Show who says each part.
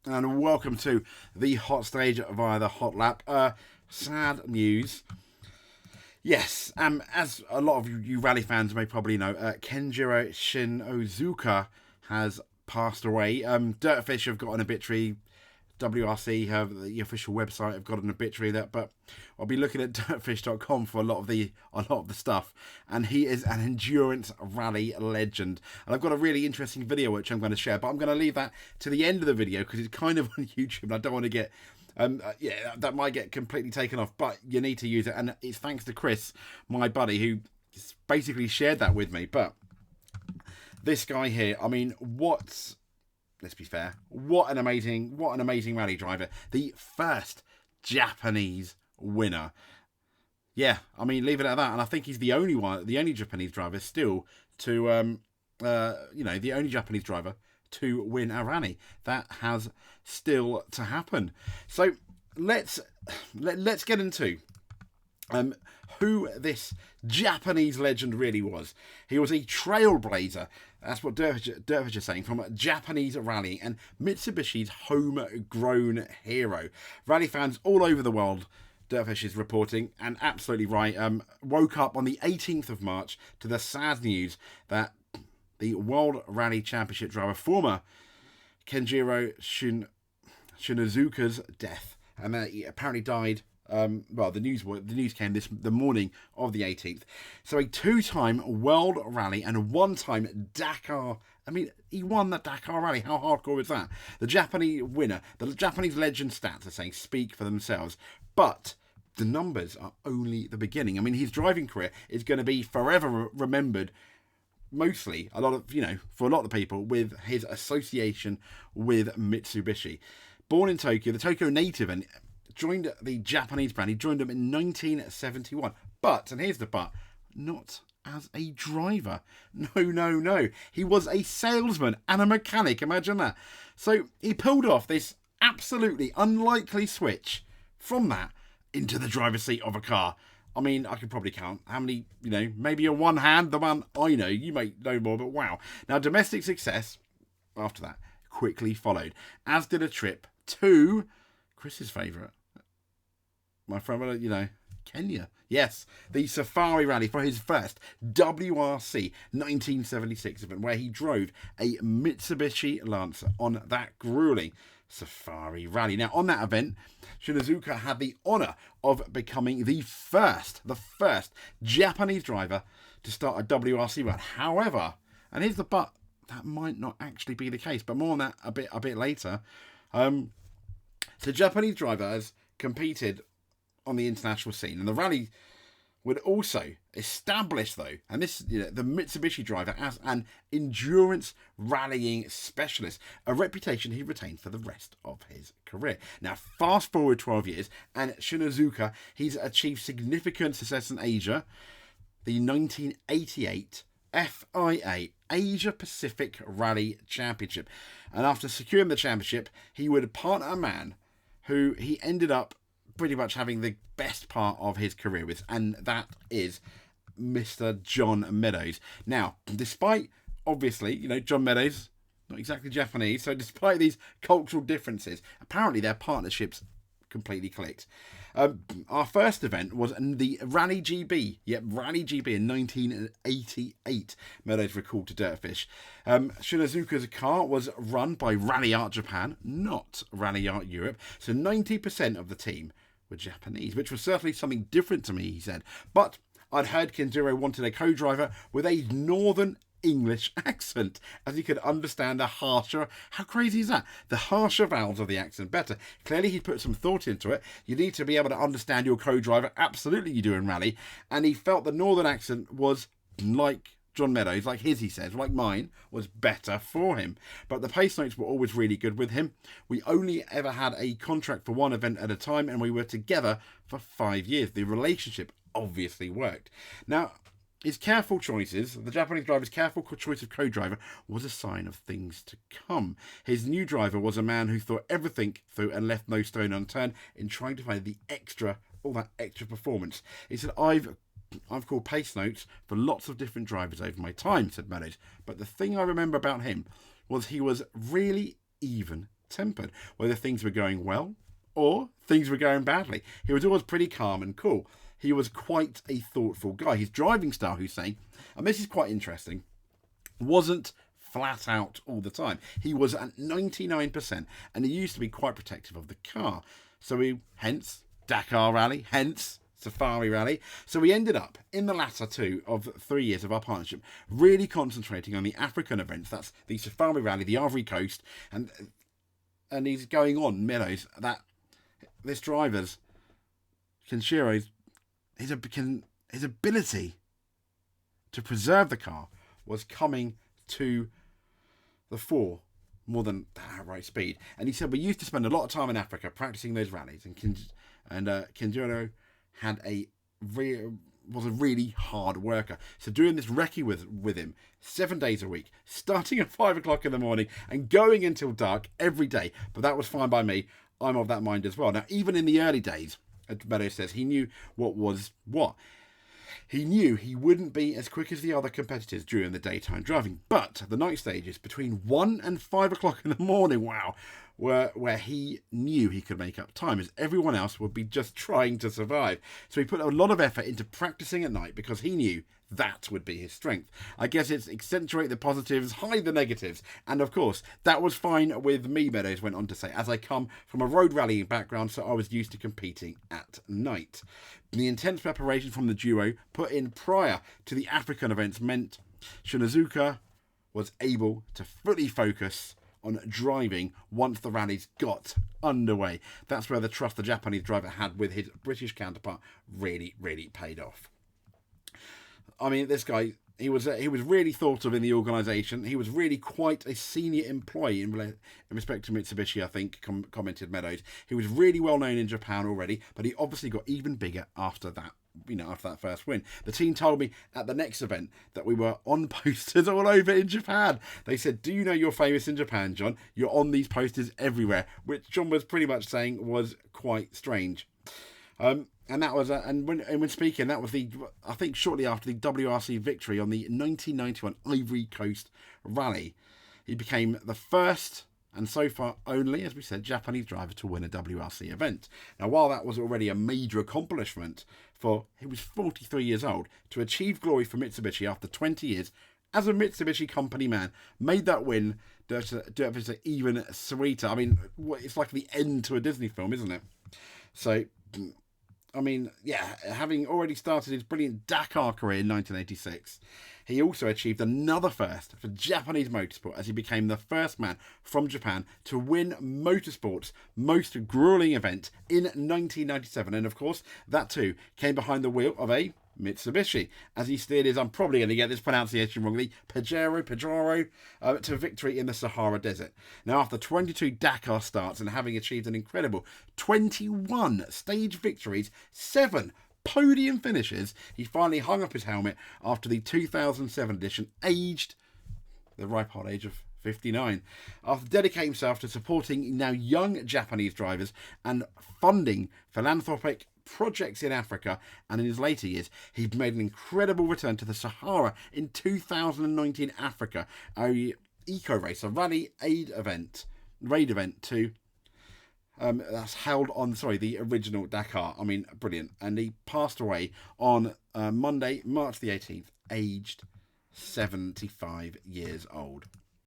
Speaker 1: and welcome to the hot stage via the hot lap. Sad news. Yes, as a lot of you rally fans may probably know, Kenjiro Sinozuka has passed away. Dirtfish have got an obituary. WRC have the official website have got an obituary that, but I'll be looking at dirtfish.com for a lot of the stuff, and he is an endurance rally legend. And I've got a really interesting video which I'm going to share, but I'm going to leave that to the end of the video because it's kind of on YouTube and I don't want to get that might get completely taken off, but you need to use it, and it's thanks to Chris, my buddy, who basically shared that with me. But this guy here, I mean, let's be fair, what an amazing rally driver. The first Japanese winner. Yeah, I mean, leave it at that. And I think he's the only Japanese driver still to, the only Japanese driver to win a rally. That has still to happen. So let's get into who this Japanese legend really was. He was a trailblazer. That's what Dirtfish is saying, from a Japanese rally and Mitsubishi's homegrown hero. Rally fans all over the world, Dirtfish is reporting, and absolutely right, woke up on the 18th of March to the sad news that the World Rally Championship driver, former Kenjiro Sinozuka's death, and he apparently died. The news came the morning of the 18th. So a two-time World Rally and a one-time Dakar. I mean, he won the Dakar Rally. How hardcore is that? The Japanese winner, the Japanese legend stats are saying speak for themselves. But the numbers are only the beginning. I mean, his driving career is going to be forever remembered. Mostly, for a lot of people, with his association with Mitsubishi. Born in Tokyo, the Tokyo native, and joined the Japanese brand. He joined them in 1971. But, and here's the but, not as a driver. No. He was a salesman and a mechanic. Imagine that. So he pulled off this absolutely unlikely switch from that into the driver's seat of a car. I mean, I could probably count how many, maybe on one hand, the one I know, you may know more, but wow. Now, domestic success, after that, quickly followed, as did a trip to Chris's favourite, my friend, Kenya. Yes, the Safari Rally for his first WRC 1976 event, where he drove a Mitsubishi Lancer on that grueling Safari Rally. Now, on that event, Shinozuka had the honour of becoming the first Japanese driver to start a WRC run. However, and here's the but, that might not actually be the case, but more on that a bit later. So Japanese drivers competed on the international scene, and the rally would also establish, though, and this, the Mitsubishi driver as an endurance rallying specialist, a reputation he retained for the rest of his career. Now, fast forward 12 years, and Shinozuka, he's achieved significant success in Asia, the 1988 FIA Asia Pacific Rally Championship. And after securing the championship, he would partner a man who he ended up pretty much having the best part of his career with, and that is Mr. John Meadows. Now, despite, obviously, John Meadows, not exactly Japanese, so despite these cultural differences, apparently their partnerships completely clicked. Our first event was the Rally GB. Yep, Rally GB in 1988, Meadows recalled to Dirtfish. Shinozuka's car was run by Rally Art Japan, not Rally Art Europe, so 90% of the team were Japanese, which was certainly something different to me, he said. But I'd heard Kenjiro wanted a co-driver with a northern English accent, as he could understand the harsher, how crazy is that? The harsher vowels of the accent better. Clearly he put some thought into it. You need to be able to understand your co-driver, absolutely you do in rally, and he felt the northern accent was like John Meadows, like his, he says, like mine, was better for him. But the pace notes were always really good with him. We only ever had a contract for one event at a time, and we were together for 5 years. The relationship obviously worked. Now, his careful choices, the Japanese driver's careful choice of co-driver, was a sign of things to come. His new driver was a man who thought everything through and left no stone unturned in trying to find all that extra performance. He said, I've called pace notes for lots of different drivers over my time, said Meadows. But the thing I remember about him was he was really even tempered, whether things were going well or things were going badly. He was always pretty calm and cool. He was quite a thoughtful guy. His driving style, Hussein, and this is quite interesting, wasn't flat out all the time. He was at 99%, and he used to be quite protective of the car. So hence Dakar Rally, hence Safari Rally. So we ended up in the latter 2 of 3 years of our partnership really concentrating on the African events. That's the Safari Rally, the Ivory Coast, and he's going on Meadows that this driver's Kenjiro's his ability to preserve the car was coming to the fore more than outright speed. And he said we used to spend a lot of time in Africa practicing those rallies, and Kenjiro was a really hard worker. So doing this recce with him 7 days a week, starting at 5 o'clock in the morning and going until dark every day. But that was fine by me. I'm of that mind as well. Now, even in the early days, Meadows says he knew what was what. He knew he wouldn't be as quick as the other competitors during the daytime driving, but the night stages between 1 and 5 o'clock in the morning, wow, were where he knew he could make up time, as everyone else would be just trying to survive. So he put a lot of effort into practicing at night because he knew that would be his strength. I guess it's accentuate the positives, hide the negatives. And of course, that was fine with me, Meadows went on to say, as I come from a road rallying background, so I was used to competing at night. The intense preparation from the duo put in prior to the African events meant Shinozuka was able to fully focus on driving once the rallies got underway. That's where the trust the Japanese driver had with his British counterpart really, really paid off. I mean, this guy, he was really thought of in the organisation. He was really quite a senior employee in respect to Mitsubishi, I think, commented Meadows. He was really well known in Japan already, but he obviously got even bigger after that. After that first win. The team told me at the next event that we were on posters all over in Japan. They said, do you know you're famous in Japan, John? You're on these posters everywhere, which John was pretty much saying was quite strange. And that was, and when speaking, that was I think shortly after the WRC victory on the 1991 Ivory Coast Rally. He became the first and so far only, as we said, Japanese driver to win a WRC event. Now, while that was already a major accomplishment for, he was 43 years old, to achieve glory for Mitsubishi after 20 years as a Mitsubishi company man, made that win even sweeter. I mean, it's like the end to a Disney film, isn't it? So, I mean, yeah, having already started his brilliant Dakar career in 1986, he also achieved another first for Japanese motorsport as he became the first man from Japan to win motorsport's most grueling event in 1997. And of course, that too came behind the wheel of a Mitsubishi as he steered his, I'm probably going to get this pronunciation wrongly, Pajero to victory in the Sahara Desert. Now, after 22 Dakar starts and having achieved an incredible 21 stage victories, 7 podium finishes, he finally hung up his helmet after the 2007 edition, aged the ripe old age of 59. After dedicating himself to supporting now young Japanese drivers and funding philanthropic projects in Africa, and in his later years, he made an incredible return to the Sahara in 2019 Africa, a eco race, a rally raid event to that's held on, the original Dakar. I mean, brilliant. And he passed away on Monday, March the 18th, aged 75 years old.